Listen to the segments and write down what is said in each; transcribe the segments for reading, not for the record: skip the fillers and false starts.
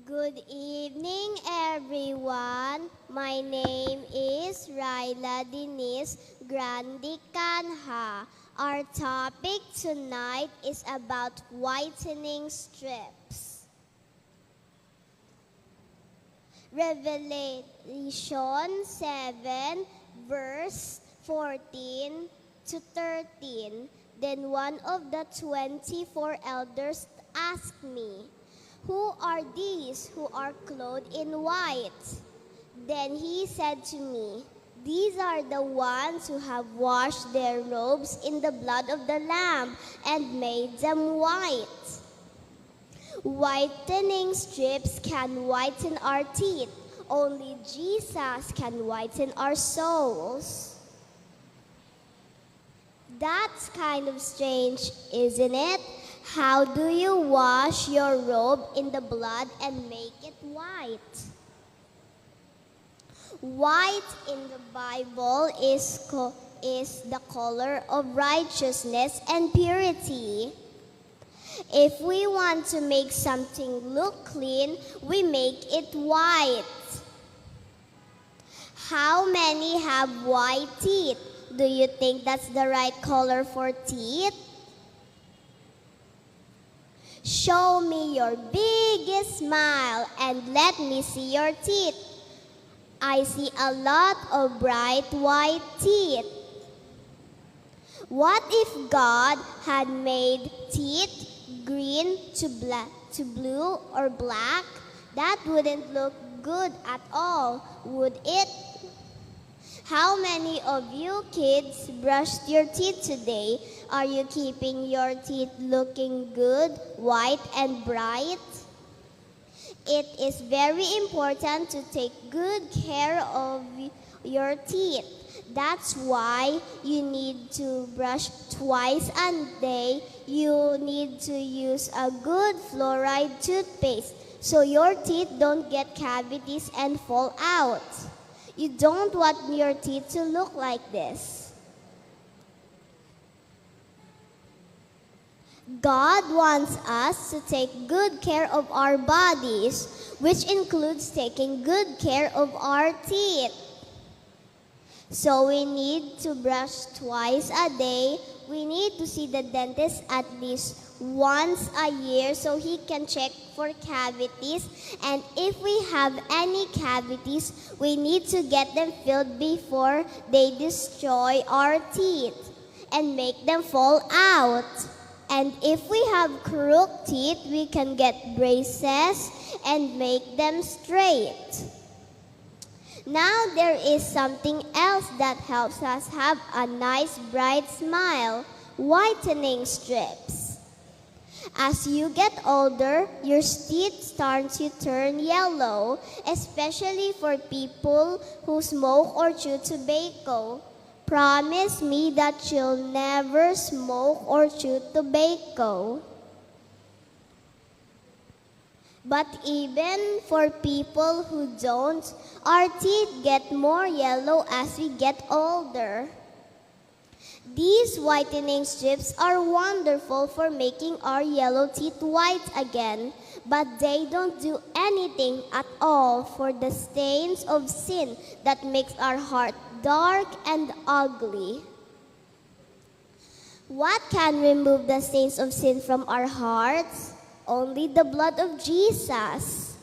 Good evening, everyone. My name is Raila Denise Grandi Canha. Our topic tonight is about whitening strips. Revelation 7, verse 14 to 13. Then one of the 24 elders asked me, "Who are these who are clothed in white?" Then he said to me, "These are the ones who have washed their robes in the blood of the Lamb and made them white." Whitening strips can whiten our teeth. Only Jesus can whiten our souls. That's kind of strange, isn't it? How do you wash your robe in the blood and make it white? White in the Bible is the color of righteousness and purity. If we want to make something look clean, we make it white. How many have white teeth? Do you think that's the right color for teeth? Show me your biggest smile and let me see your teeth. I see a lot of bright white teeth. What if God had made teeth green to blue or black? That wouldn't look good at all, would it? How many of you kids brushed your teeth today? Are you keeping your teeth looking good, white and bright? It is very important to take good care of your teeth. That's why you need to brush twice a day. You need to use a good fluoride toothpaste so your teeth don't get cavities and fall out. You don't want your teeth to look like this. God wants us to take good care of our bodies, which includes taking good care of our teeth. So we need to brush twice a day. We need to see the dentist at least once a year so he can check for cavities. And if we have any cavities, we need to get them filled before they destroy our teeth and make them fall out. And if we have crooked teeth, we can get braces and make them straight. Now there is something else that helps us have a nice bright smile: whitening strips. As you get older, your teeth start to turn yellow, especially for people who smoke or chew tobacco. Promise me that you'll never smoke or chew tobacco. But even for people who don't, our teeth get more yellow as we get older. These whitening strips are wonderful for making our yellow teeth white again, but they don't do anything at all for the stains of sin that makes our heart dark and ugly. What can remove the stains of sin from our hearts? Only the blood of Jesus.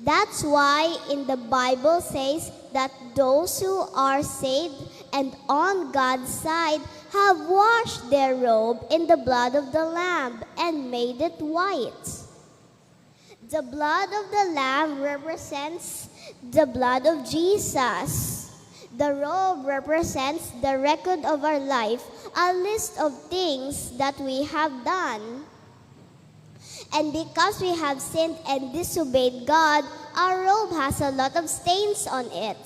That's why in the Bible says that those who are saved and on God's side have washed their robe in the blood of the Lamb and made it white. The blood of the Lamb represents the blood of Jesus. The robe represents the record of our life, a list of things that we have done. And because we have sinned and disobeyed God, our robe has a lot of stains on it.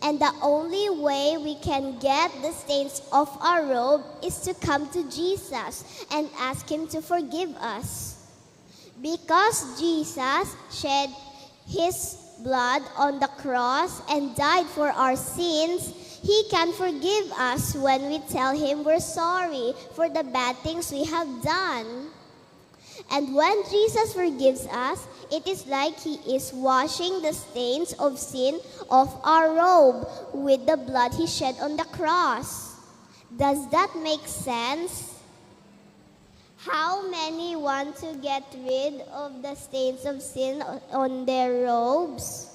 And the only way we can get the stains off our robe is to come to Jesus and ask Him to forgive us. Because Jesus shed His blood on the cross and died for our sins, He can forgive us when we tell Him we're sorry for the bad things we have done. And when Jesus forgives us, it is like He is washing the stains of sin off our robe with the blood He shed on the cross. Does that make sense? How many want to get rid of the stains of sin on their robes?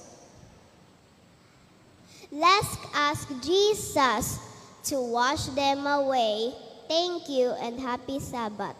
Let's ask Jesus to wash them away. Thank you and happy Sabbath.